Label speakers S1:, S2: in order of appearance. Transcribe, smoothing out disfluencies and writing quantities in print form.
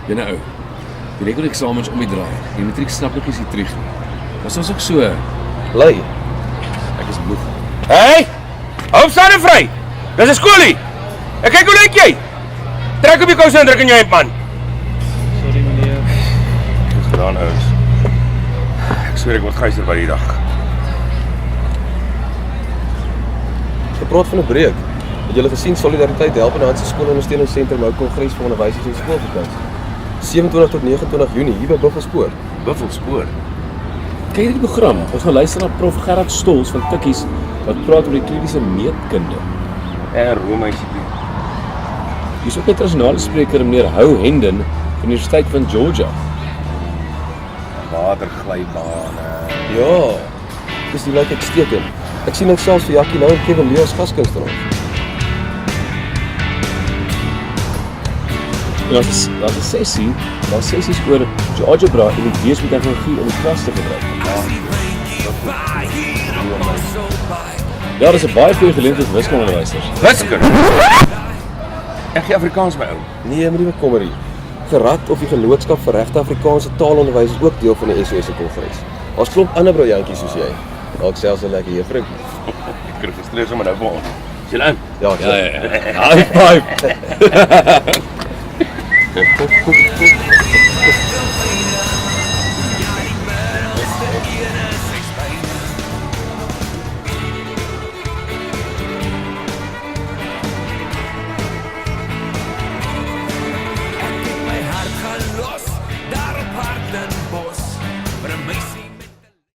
S1: Jy nou, die regular eksamens om die draai. Die matriek snap nog nie die terug nie. Was ons ook so,
S2: Lei.
S1: ek is moeg.
S3: Hey! Hou staan vry! Dis 'n skoolie! Ek kyk hoe lyk jy? Trek op die kouse en druk in jou hemp, man.
S2: Sorry meneer.
S3: Goed gedaan, ouens. Ek sweer ek word geyser by die dag.
S2: Gepraat van 'n breek. Het julle gesien Solidariteit Help en Hand se skoolondersteuningssentrum hou kongres vir onderwysers en skoolvakansie. 27 tot 29 Junie hier by Buffelspoor.
S1: Buffelspoor. Kyk hierdie program, ons gaan luister na Prof Gerard Stols van Tikkies wat praat oor die kliniese meetkunde.
S3: En roemeisie.
S1: Hier is ook 'n internasionale spreker, meneer Hou Hendon van die Universiteit van Georgia.
S3: Waterglybane.
S2: Ja, dis die lyk uitstekend. Ek sien dit selfs vir Jackie Lou en Kevin Lee as gaskunstenaars.
S1: Daar's 'n sessie, daar's sessies oor GeoGebra en die wees met tegnologie om die klas te gebruik. Ja, dis 'n baie goeie geleentheid vir wiskundeonderwysers.
S3: Wiskunde. Ek gee Afrikaans by ou.
S2: Nee, moenie bekommer nie. Gerad of die Genootskap vir Regte Afrikaanse Taalonderwys is ook deel van die SOS se kongres. Ons klomp ander briljantjies soos jy. Dalk selfs 'n lekker juffroukie.
S3: Ek registreer sommer nou vir ons. Is jy in?
S2: Ja,
S1: Ja. High five.